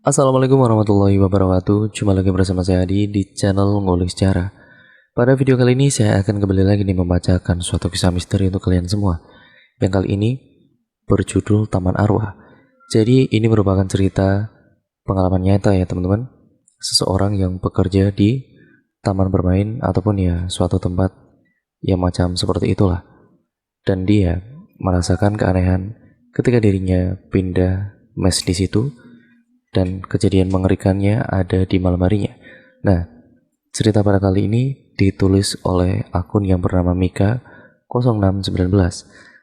Assalamualaikum warahmatullahi wabarakatuh. Jumpa lagi bersama saya Adi di channel Ngulik Sejarah. Pada video kali ini saya akan kembali lagi nih membacakan suatu kisah misteri untuk kalian semua. Yang kali ini berjudul Taman Arwah. Jadi ini merupakan cerita pengalaman nyata ya teman-teman. Seseorang yang bekerja di taman bermain ataupun ya suatu tempat yang macam seperti itulah. Dan dia merasakan keanehan ketika dirinya pindah mes di situ. Dan kejadian mengerikannya ada di malam harinya. Nah, cerita pada kali ini ditulis oleh akun yang bernama Mika 0619.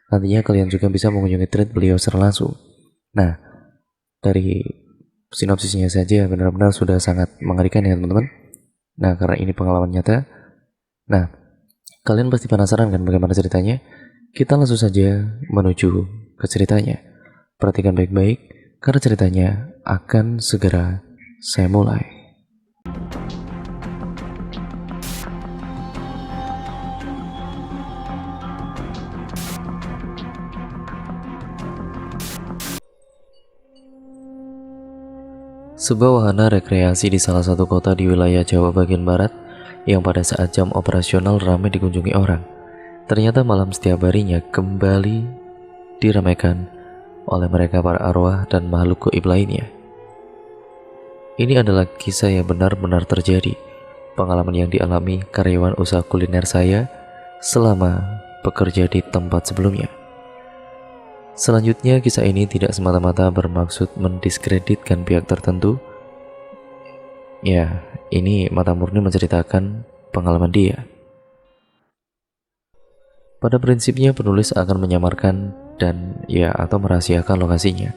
Nantinya kalian juga bisa mengunjungi thread beliau secara langsung. Nah, dari sinopsisnya saja benar-benar sudah sangat mengerikan ya teman-teman. Nah, karena ini pengalaman nyata. Nah, kalian pasti penasaran kan bagaimana ceritanya? Kita langsung saja menuju ke ceritanya. Perhatikan baik-baik karena ceritanya akan segera saya mulai. Sebuah wahana rekreasi di salah satu kota di wilayah Jawa bagian barat yang pada saat jam operasional ramai dikunjungi orang. Ternyata malam setiap harinya kembali diramaikan oleh mereka para arwah dan makhluk gaib lainnya. Ini adalah kisah yang benar-benar terjadi, pengalaman yang dialami karyawan usaha kuliner saya selama bekerja di tempat sebelumnya. Selanjutnya, kisah ini tidak semata-mata bermaksud mendiskreditkan pihak tertentu. Ya, ini mata murni menceritakan pengalaman dia. Pada prinsipnya penulis akan menyamarkan dan atau merahasiakan lokasinya,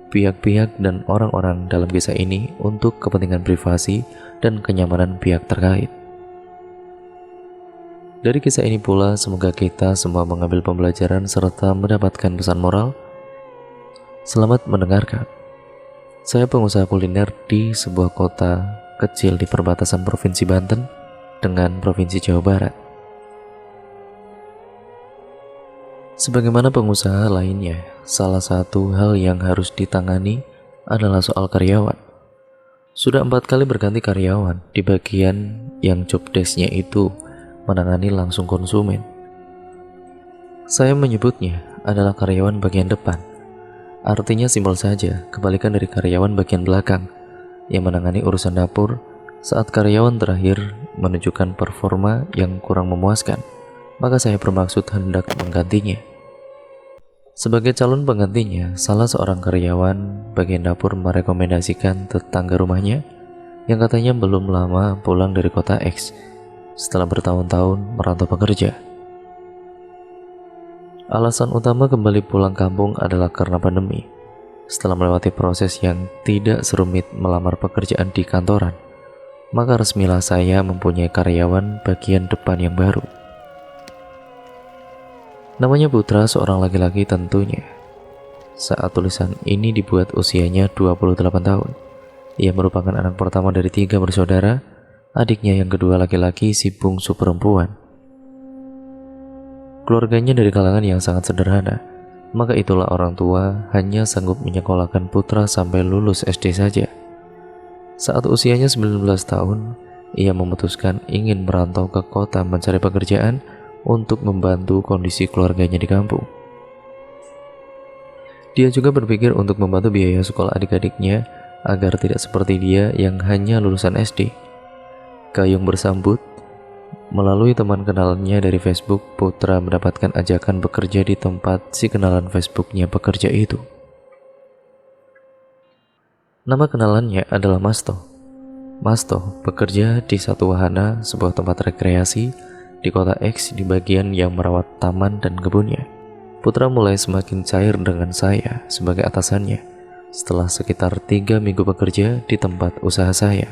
pihak-pihak dan orang-orang dalam kisah ini untuk kepentingan privasi dan kenyamanan pihak terkait. Dari kisah ini pula semoga kita semua mengambil pembelajaran serta mendapatkan pesan moral. Selamat mendengarkan. Saya pengusaha kuliner di sebuah kota kecil di perbatasan Provinsi Banten dengan Provinsi Jawa Barat. Sebagaimana pengusaha lainnya, salah satu hal yang harus ditangani adalah soal karyawan. Sudah 4 kali berganti karyawan di bagian yang job desk-nya itu menangani langsung konsumen. Saya menyebutnya adalah karyawan bagian depan. Artinya simpel saja, kebalikan dari karyawan bagian belakang yang menangani urusan dapur saat karyawan terakhir menunjukkan performa yang kurang memuaskan. Maka saya bermaksud hendak menggantinya. Sebagai calon penggantinya, salah seorang karyawan bagian dapur merekomendasikan tetangga rumahnya yang katanya belum lama pulang dari kota X setelah bertahun-tahun merantau bekerja. Alasan utama kembali pulang kampung adalah karena pandemi. Setelah melewati proses yang tidak serumit melamar pekerjaan di kantoran, maka resmilah saya mempunyai karyawan bagian depan yang baru. Namanya Putra, seorang laki-laki tentunya. Saat tulisan ini dibuat usianya 28 tahun. Ia merupakan anak pertama dari 3 bersaudara. Adiknya yang kedua laki-laki, si bungsu perempuan. Keluarganya dari kalangan yang sangat sederhana. Maka itulah orang tua hanya sanggup menyekolahkan Putra sampai lulus SD saja. Saat usianya 19 tahun, ia memutuskan ingin merantau ke kota mencari pekerjaan untuk membantu kondisi keluarganya di kampung. Dia juga berpikir untuk membantu biaya sekolah adik-adiknya agar tidak seperti dia yang hanya lulusan SD. Gayung bersambut, melalui teman kenalannya dari Facebook, Putra mendapatkan ajakan bekerja di tempat si kenalan Facebooknya bekerja itu. Nama kenalannya adalah Masto. Masto bekerja di satu wahana, sebuah tempat rekreasi di kota X di bagian yang merawat taman dan kebunnya. Putra mulai semakin cair dengan saya sebagai atasannya setelah sekitar 3 minggu bekerja di tempat usaha saya.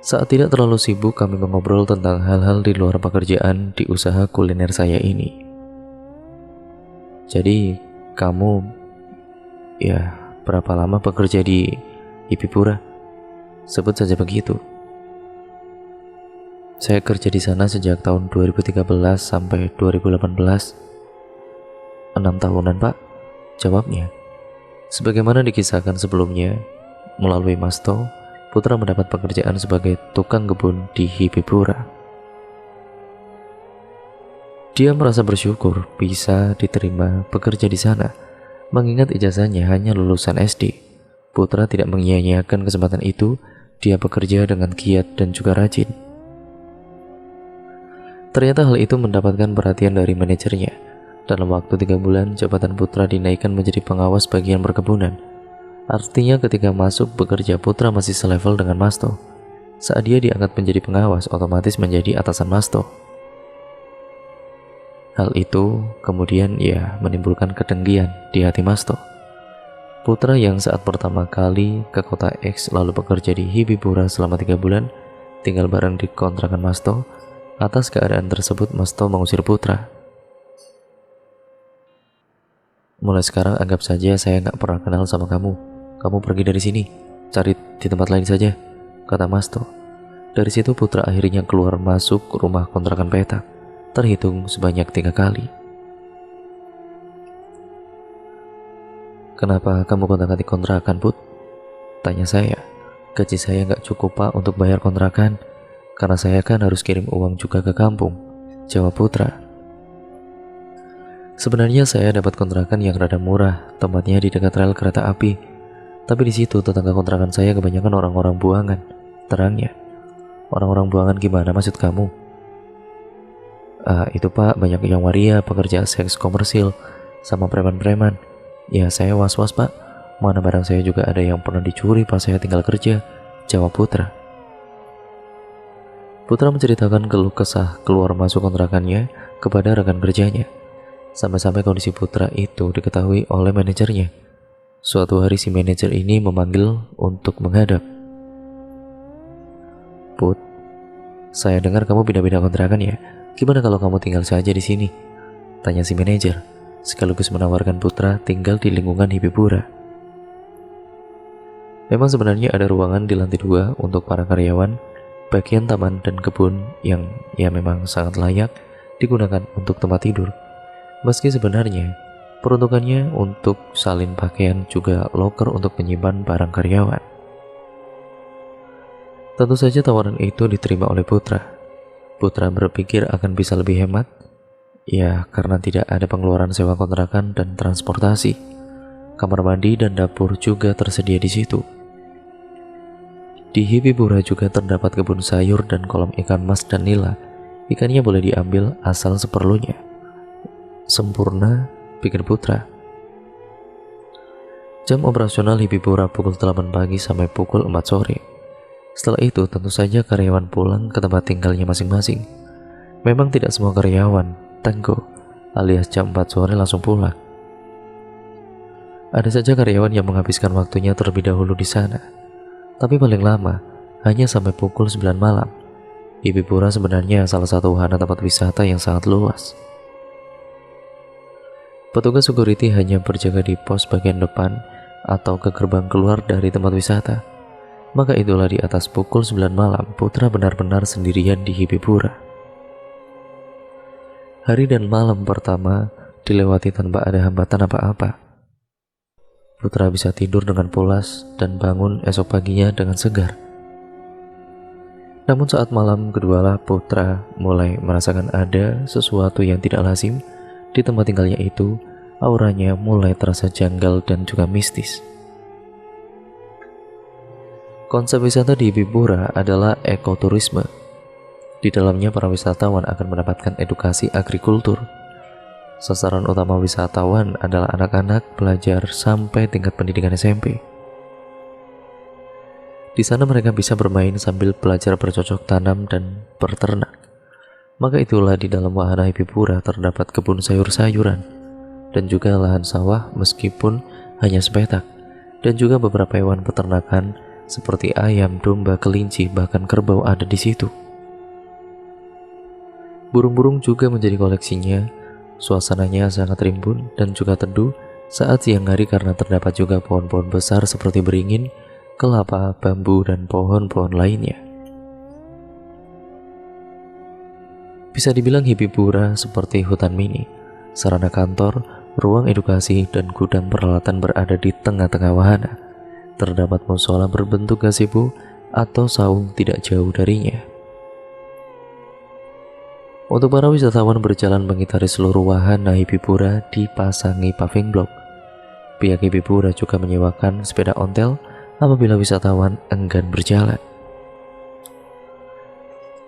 Saat tidak terlalu sibuk, kami mengobrol tentang hal-hal di luar pekerjaan di usaha kuliner saya ini. Jadi, kamu berapa lama bekerja di Ipipura? Sebut saja begitu. Saya kerja di sana sejak tahun 2013 sampai 2018. 6 tahunan, Pak, jawabnya. Sebagaimana dikisahkan sebelumnya, melalui Masto, Putra mendapat pekerjaan sebagai tukang kebun di Hibibura. Dia merasa bersyukur bisa diterima bekerja di sana, mengingat ijazahnya hanya lulusan SD. Putra tidak menyia-nyiakan kesempatan itu. Dia bekerja dengan giat dan juga rajin. Ternyata hal itu mendapatkan perhatian dari manajernya. Dalam waktu 3 bulan, jabatan Putra dinaikkan menjadi pengawas bagian perkebunan. Artinya ketika masuk bekerja, Putra masih selevel dengan Masto. Saat dia diangkat menjadi pengawas, otomatis menjadi atasan Masto. Hal itu kemudian menimbulkan kedengkian di hati Masto. Putra yang saat pertama kali ke kota X lalu bekerja di Hibibura selama 3 bulan, tinggal bareng di kontrakan Masto. Atas keadaan tersebut, Masto mengusir Putra. Mulai sekarang anggap saja saya nggak pernah kenal sama kamu. Kamu pergi dari sini, cari di tempat lain saja, kata Masto. Dari situ Putra akhirnya keluar masuk rumah kontrakan petak, terhitung sebanyak 3 kali. Kenapa kamu kontak-atik kontrakan, Put? Tanya saya. Gaji saya nggak cukup, Pak, untuk bayar kontrakan. Karena saya kan harus kirim uang juga ke kampung, jawab Putra. Sebenarnya saya dapat kontrakan yang rada murah, tempatnya di dekat rel kereta api. Tapi di situ tetangga kontrakan saya kebanyakan orang-orang buangan, terangnya. Orang-orang buangan gimana maksud kamu? Itu Pak, banyak yang waria, pekerja seks komersil, sama preman-preman. Ya saya was-was Pak, mana barang saya juga ada yang pernah dicuri pas saya tinggal kerja, jawab Putra. Putra menceritakan keluh kesah keluar masuk kontrakannya kepada rekan kerjanya. Sampai-sampai kondisi Putra itu diketahui oleh manajernya. Suatu hari si manajer ini memanggil untuk menghadap. Put, saya dengar kamu pindah-pindah kontrakan ya. Gimana kalau kamu tinggal saja di sini? Tanya si manajer, sekaligus menawarkan Putra tinggal di lingkungan Hibibura. Memang sebenarnya ada ruangan di lantai 2 untuk para karyawan, bagian taman dan kebun yang memang sangat layak digunakan untuk tempat tidur. Meski sebenarnya peruntukannya untuk salin pakaian juga loker untuk menyimpan barang karyawan. Tentu saja tawaran itu diterima oleh Putra. Putra berpikir akan bisa lebih hemat, karena tidak ada pengeluaran sewa kontrakan dan transportasi. Kamar mandi dan dapur juga tersedia di situ. Di Hibibura juga terdapat kebun sayur dan kolam ikan mas dan nila. Ikannya boleh diambil asal seperlunya. Sempurna, pikir Putra. Jam operasional Hibibura pukul 8 pagi sampai pukul 4 sore. Setelah itu tentu saja karyawan pulang ke tempat tinggalnya masing-masing. Memang tidak semua karyawan tenggo alias jam 4 sore langsung pulang. Ada saja karyawan yang menghabiskan waktunya terlebih dahulu di sana. Tapi paling lama hanya sampai pukul 9 malam. Hibibura sebenarnya salah satu wahana tempat wisata yang sangat luas. Petugas security hanya berjaga di pos bagian depan atau ke gerbang keluar dari tempat wisata. Maka itulah di atas pukul 9 malam Putra benar-benar sendirian di Hibibura. Hari dan malam pertama dilewati tanpa ada hambatan apa-apa. Putra bisa tidur dengan pulas dan bangun esok paginya dengan segar. Namun saat malam kedualah Putra mulai merasakan ada sesuatu yang tidak lazim di tempat tinggalnya itu. Auranya mulai terasa janggal dan juga mistis. Konsep wisata di Hibibura adalah ekoturisme. Di dalamnya para wisatawan akan mendapatkan edukasi agrikultur. Sasaran utama wisatawan adalah anak-anak pelajar sampai tingkat pendidikan SMP. Di sana mereka bisa bermain sambil belajar bercocok tanam dan berternak. Maka itulah di dalam wahana Hibibura terdapat kebun sayur-sayuran dan juga lahan sawah meskipun hanya sepetak, dan juga beberapa hewan peternakan seperti ayam, domba, kelinci, bahkan kerbau ada di situ. Burung-burung juga menjadi koleksinya. Suasananya sangat rimbun dan juga teduh saat siang hari karena terdapat juga pohon-pohon besar seperti beringin, kelapa, bambu, dan pohon-pohon lainnya. Bisa dibilang Hibibura seperti hutan mini. Sarana kantor, Ruang edukasi dan gudang peralatan berada di tengah-tengah wahana. Terdapat musola berbentuk gazebo atau saung tidak jauh darinya. Untuk para wisatawan berjalan mengitari seluruh wahana Hibibura dipasangi paving block. Pihak Hibibura juga menyewakan sepeda ontel apabila wisatawan enggan berjalan.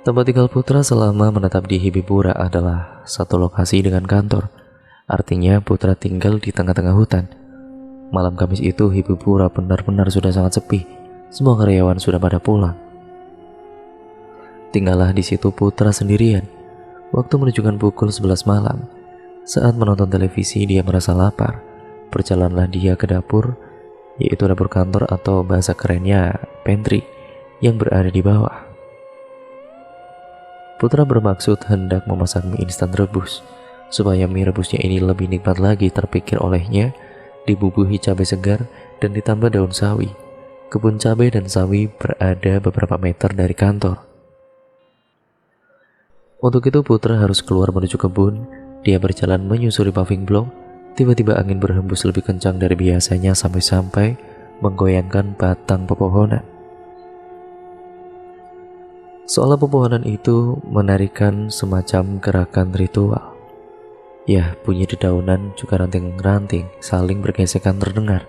Tempat tinggal Putra selama menetap di Hibibura adalah satu lokasi dengan kantor. Artinya Putra tinggal di tengah-tengah hutan. Malam Kamis itu Hibibura benar-benar sudah sangat sepi. Semua karyawan sudah pada pulang. Tinggallah di situ Putra sendirian. Waktu menunjukkan pukul 11 malam. Saat menonton televisi dia merasa lapar. Berjalanlah dia ke dapur, yaitu dapur kantor atau bahasa kerennya pantry, yang berada di bawah. Putra bermaksud hendak memasak mie instan rebus. Supaya mie rebusnya ini lebih nikmat lagi, terpikir olehnya dibubuhi cabai segar dan ditambah daun sawi. Kebun cabai dan sawi berada beberapa meter dari kantor. Untuk itu Putra harus keluar menuju kebun. Dia berjalan menyusuri paving block. Tiba-tiba angin berhembus lebih kencang dari biasanya sampai-sampai menggoyangkan batang pepohonan. Seolah pepohonan itu menarikan semacam gerakan ritual. Ya, bunyi dedaunan juga ranting-ranting saling bergesekan terdengar.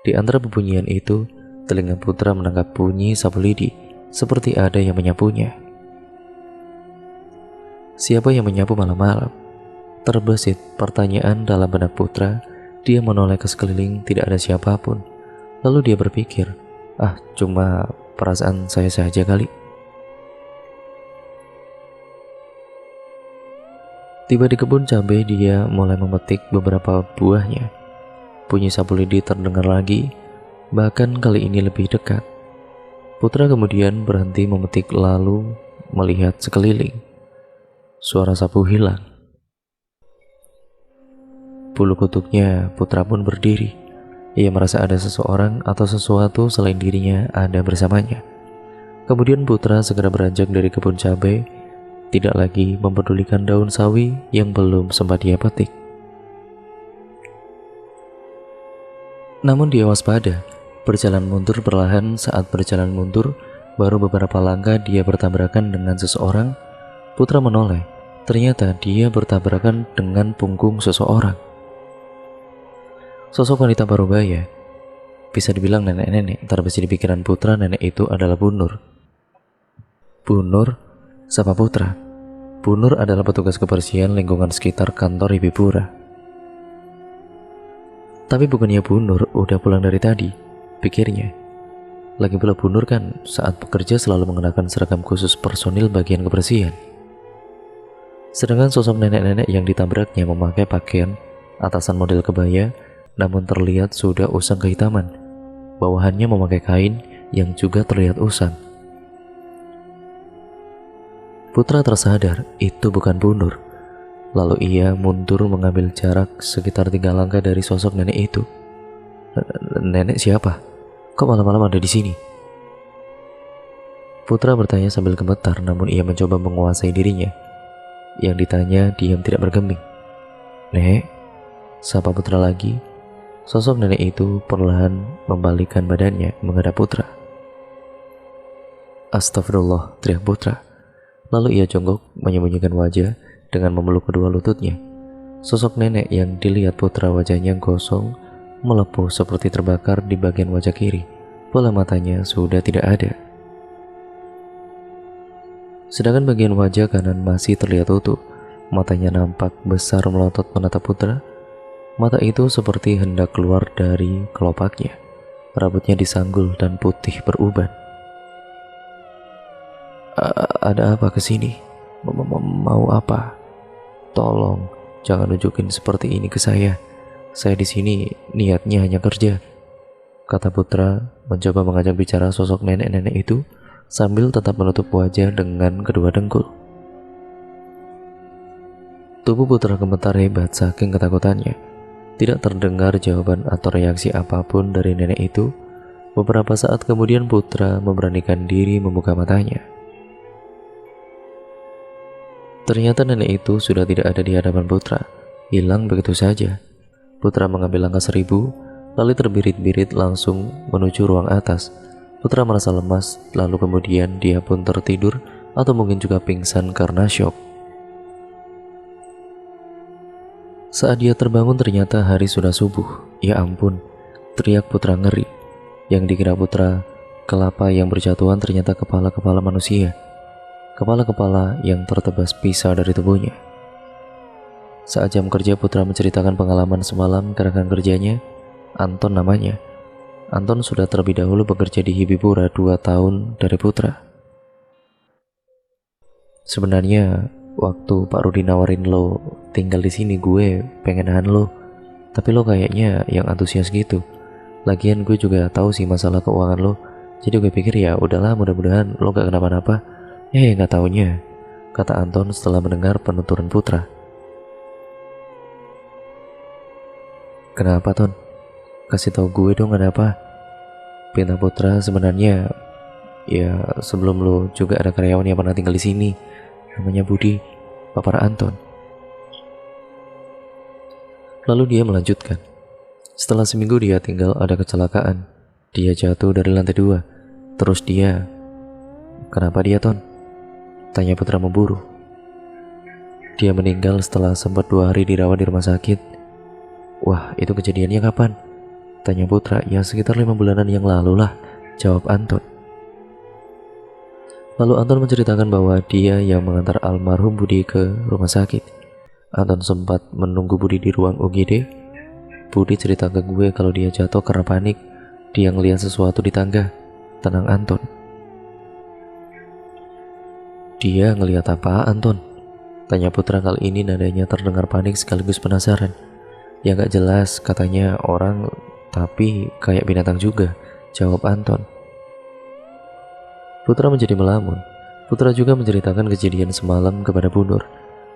Di antara bebunyian itu, telinga Putra menangkap bunyi sapu lidi, seperti ada yang menyapunya. Siapa yang menyapu malam-malam? Terbesit pertanyaan dalam benak Putra. Dia menoleh ke sekeliling, tidak ada siapapun. Lalu dia berpikir, cuma perasaan saya saja kali. Tiba di kebun cabai, dia mulai memetik beberapa buahnya. Bunyi sapu lidi terdengar lagi, bahkan kali ini lebih dekat. Putra kemudian berhenti memetik lalu melihat sekeliling. Suara sapu hilang. Bulu kuduknya Putra pun berdiri. Ia merasa ada seseorang atau sesuatu selain dirinya ada bersamanya. Kemudian Putra segera beranjak dari kebun cabai, tidak lagi mempedulikan daun sawi yang belum sempat dia petik. Namun dia waspada, berjalan mundur perlahan. Saat berjalan mundur, baru beberapa langkah dia bertabrakan dengan seseorang. Putra menoleh, ternyata dia bertabrakan dengan punggung seseorang. Sosok wanita parubaya, bisa dibilang nenek-nenek. Terbesit di pikiran Putra, nenek itu adalah Bu Nur. Bu Nur, sapa Putra. Bu Nur adalah petugas kebersihan lingkungan sekitar kantor Hibibura. Tapi bukannya Bu Nur udah pulang dari tadi, pikirnya. Lagi pula Bu Nur kan saat bekerja selalu mengenakan seragam khusus personil bagian kebersihan. Sedangkan sosok nenek-nenek yang ditabraknya memakai pakaian atasan model kebaya, namun terlihat sudah usang kehitaman. Bawahannya memakai kain yang juga terlihat usang. Putra tersadar itu bukan Bu Nur. Lalu ia mundur mengambil jarak sekitar 3 langkah dari sosok nenek itu. Nenek siapa? Kok malam-malam ada di sini? Putra bertanya sambil gemetar, namun ia mencoba menguasai dirinya. Yang ditanya diam tidak bergeming. Nek, sapa Putra lagi. Sosok nenek itu perlahan membalikkan badannya menghadap Putra. Astagfirullah, teriak Putra. Lalu ia jongkok menyembunyikan wajah dengan memeluk kedua lututnya. Sosok nenek yang dilihat Putra wajahnya gosong, melepuh seperti terbakar di bagian wajah kiri. Bola matanya sudah tidak ada. Sedangkan bagian wajah kanan masih terlihat utuh. Matanya nampak besar melotot menatap Putra. Mata itu seperti hendak keluar dari kelopaknya. Rambutnya disanggul dan putih beruban. Ada apa kesini? Mau apa? Tolong, jangan nunjukin seperti ini ke saya. Saya di sini niatnya hanya kerja, kata Putra mencoba mengajak bicara sosok nenek-nenek itu sambil tetap menutup wajah dengan kedua dengkul. Tubuh Putra gemetar hebat saking ketakutannya. Tidak terdengar jawaban atau reaksi apapun dari nenek itu. Beberapa saat kemudian Putra memberanikan diri membuka matanya. Ternyata nenek itu sudah tidak ada di hadapan Putra, hilang begitu saja. Putra mengambil langkah 1000, lalu terbirit-birit langsung menuju ruang atas. Putra merasa lemas, lalu kemudian dia pun tertidur atau mungkin juga pingsan karena syok. Saat dia terbangun ternyata hari sudah subuh. Ya ampun, teriak Putra ngeri. Yang dikira Putra kelapa yang berjatuhan ternyata kepala-kepala manusia. Kepala-kepala yang tertebas pisau dari tubuhnya. Saat jam kerja, Putra menceritakan pengalaman semalam ke rekan kerjanya, Anton namanya. Anton sudah terlebih dahulu bekerja di Hibibura 2 tahun dari Putra. Sebenarnya waktu Pak Rudi nawarin lo tinggal di sini, gue pengen nahan lo, tapi lo kayaknya yang antusias gitu. Lagian gue juga tahu sih masalah keuangan lo, jadi gue pikir ya udahlah, mudah-mudahan lo gak kenapa-napa. Gak taunya, kata Anton setelah mendengar penuturan Putra. Kenapa Ton? Kasih tahu gue dong kenapa? Pinta Putra. Sebenarnya ya sebelum lo juga ada karyawan yang pernah tinggal di sini, namanya Budi, papar Anton. Lalu dia melanjutkan. Setelah seminggu dia tinggal ada kecelakaan. Dia jatuh dari lantai 2. Terus dia... Kenapa dia Ton? Tanya Putra memburu. Dia meninggal setelah sempat 2 hari dirawat di rumah sakit. Wah, itu kejadiannya kapan? Tanya Putra. Ya sekitar 5 bulanan yang lalu lah, jawab Anton. Lalu Anton menceritakan bahwa dia yang mengantar almarhum Budi ke rumah sakit. Anton sempat menunggu Budi di ruang UGD. Budi cerita ke gue kalau dia jatuh karena panik. Dia ngeliat sesuatu di tangga. Tenang Anton. Dia ngeliat apa Anton? Tanya Putra. Kali ini nadanya terdengar panik sekaligus penasaran. Ya gak jelas, katanya orang tapi kayak binatang juga, jawab Anton. Putra menjadi melamun. Putra juga menceritakan kejadian semalam kepada Bu Nur,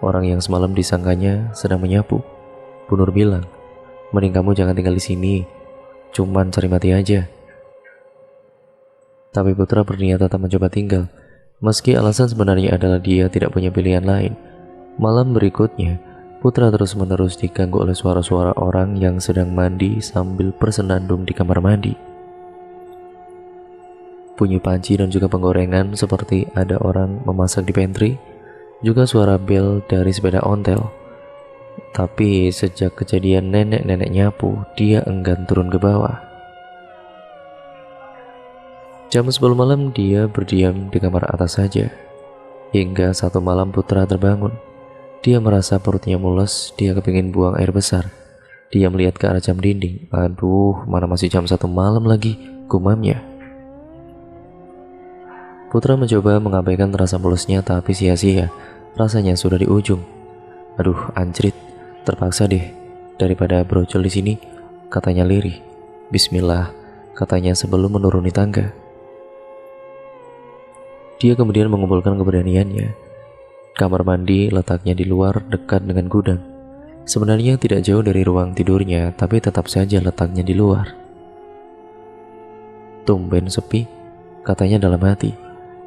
orang yang semalam disangkanya sedang menyapu. Bu Nur bilang, mending kamu jangan tinggal di sini, cuman cari mati aja. Tapi Putra berniat tetap mencoba tinggal, meski alasan sebenarnya adalah dia tidak punya pilihan lain. Malam berikutnya, Putra terus-menerus diganggu oleh suara-suara orang yang sedang mandi sambil bersenandung di kamar mandi. Bunyi panci dan juga penggorengan seperti ada orang memasak di pantry, juga suara bel dari sepeda ontel. Tapi sejak kejadian nenek-nenek nyapu, dia enggan turun ke bawah. Jam 10 malam dia berdiam di kamar atas saja. Hingga satu malam Putra terbangun. Dia merasa perutnya mules, dia kepingin buang air besar. Dia melihat ke arah jam dinding. Aduh, mana masih jam 1 malam lagi, gumamnya. Putra mencoba mengabaikan rasa mulesnya, tapi sia-sia. Rasanya sudah di ujung. Aduh, anjrit, terpaksa deh. Daripada brojol di sini, katanya lirih. Bismillah, katanya sebelum menuruni tangga. Dia kemudian mengumpulkan keberaniannya. Kamar mandi letaknya di luar dekat dengan gudang. Sebenarnya tidak jauh dari ruang tidurnya, tapi tetap saja letaknya di luar. Tumben sepi, katanya dalam hati.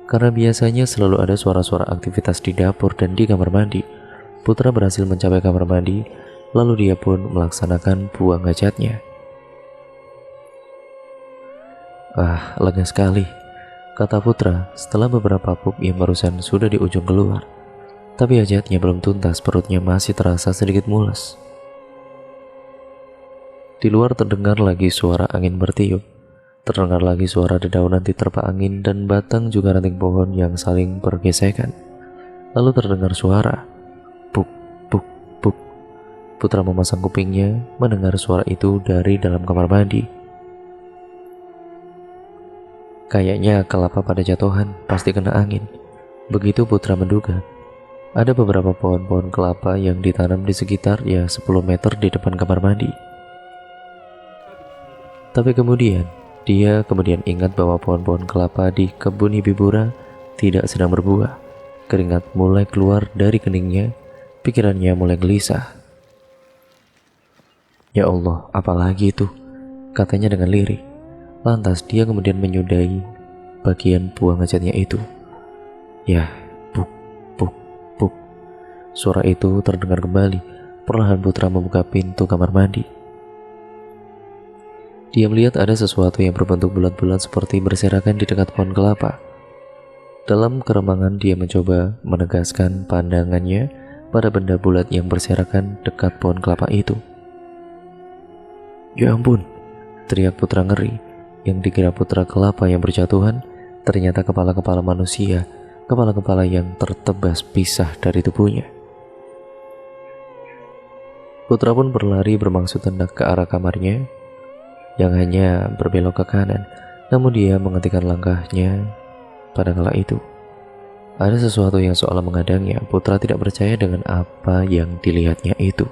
Karena biasanya selalu ada suara-suara aktivitas di dapur dan di kamar mandi. Putra berhasil mencapai kamar mandi, lalu dia pun melaksanakan buang hajatnya. Ah, lega sekali, kata Putra setelah beberapa pup yang barusan sudah di ujung keluar. Tapi hajatnya belum tuntas, perutnya masih terasa sedikit mules. Di luar terdengar lagi suara angin bertiup. Terdengar lagi suara dedaunan diterpa angin dan batang juga ranting pohon yang saling bergesekan. Lalu terdengar suara puk, puk, puk. Putra memasang kupingnya mendengar suara itu dari dalam kamar mandi. Kayaknya kelapa pada jatuhan, pasti kena angin. Begitu Putra menduga. Ada beberapa pohon-pohon kelapa yang ditanam di sekitar 10 meter di depan kamar mandi. Tapi kemudian, dia ingat bahwa pohon-pohon kelapa di kebun Hibibura tidak sedang berbuah. Keringat mulai keluar dari keningnya, pikirannya mulai gelisah. Ya Allah, apalagi itu? Katanya dengan lirih. Lantas dia kemudian menyudahi bagian buang hajatnya itu. Ya, puk, puk, puk. Suara itu terdengar kembali. Perlahan Putra membuka pintu kamar mandi. Dia melihat ada sesuatu yang berbentuk bulat-bulat seperti berserakan di dekat pohon kelapa. Dalam keremangan dia mencoba menegaskan pandangannya pada benda bulat yang berserakan dekat pohon kelapa itu. Ya ampun, teriak Putra ngeri. Yang dikira putra kelapa yang berjatuhan ternyata kepala-kepala manusia, kepala-kepala yang tertebas pisah dari tubuhnya. Putra pun berlari bermaksud hendak ke arah kamarnya yang hanya berbelok ke kanan, namun dia menghentikan langkahnya pada kala itu. Ada sesuatu yang seolah menghadangnya. Putra tidak percaya dengan apa yang dilihatnya itu.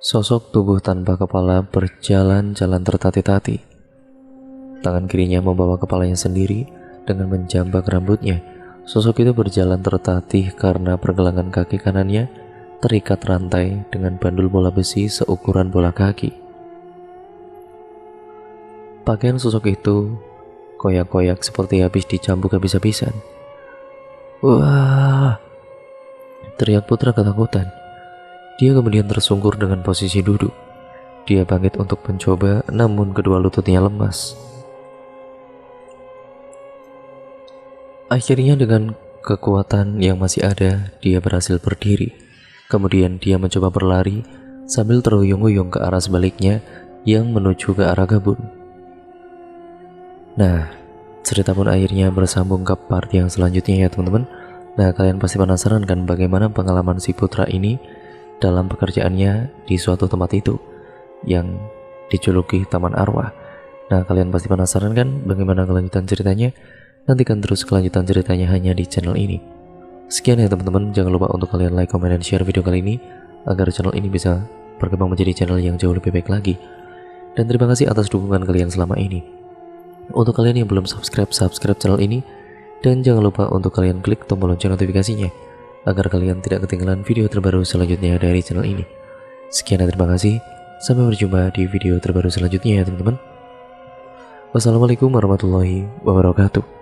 Sosok tubuh tanpa kepala berjalan-jalan tertati-tati. Tangan kirinya membawa kepalanya sendiri dengan menjambak rambutnya. Sosok itu berjalan tertatih karena pergelangan kaki kanannya terikat rantai dengan bandul bola besi seukuran bola kaki. Pakaian sosok itu koyak-koyak seperti habis dicambuk habis-habisan. Wah! Teriak Putra ketakutan. Dia kemudian tersungkur dengan posisi duduk. Dia bangkit untuk mencoba, namun kedua lututnya lemas. Akhirnya dengan kekuatan yang masih ada, dia berhasil berdiri. Kemudian dia mencoba berlari sambil terhuyung-huyung ke arah sebaliknya yang menuju ke arah kebun. Nah, cerita pun akhirnya bersambung ke part yang selanjutnya ya teman-teman. Nah, kalian pasti penasaran kan bagaimana pengalaman si Putra ini dalam pekerjaannya di suatu tempat itu yang dijuluki Taman Arwah. Nah, kalian pasti penasaran kan bagaimana kelanjutan ceritanya? Nantikan terus kelanjutan ceritanya hanya di channel ini. Sekian ya teman-teman, jangan lupa untuk kalian like, comment, dan share video kali ini agar channel ini bisa berkembang menjadi channel yang jauh lebih baik lagi. Dan terima kasih atas dukungan kalian selama ini. Untuk kalian yang belum subscribe channel ini, dan jangan lupa untuk kalian klik tombol lonceng notifikasinya agar kalian tidak ketinggalan video terbaru selanjutnya dari channel ini. Sekian dan terima kasih. Sampai berjumpa di video terbaru selanjutnya ya teman-teman. Wassalamualaikum warahmatullahi wabarakatuh.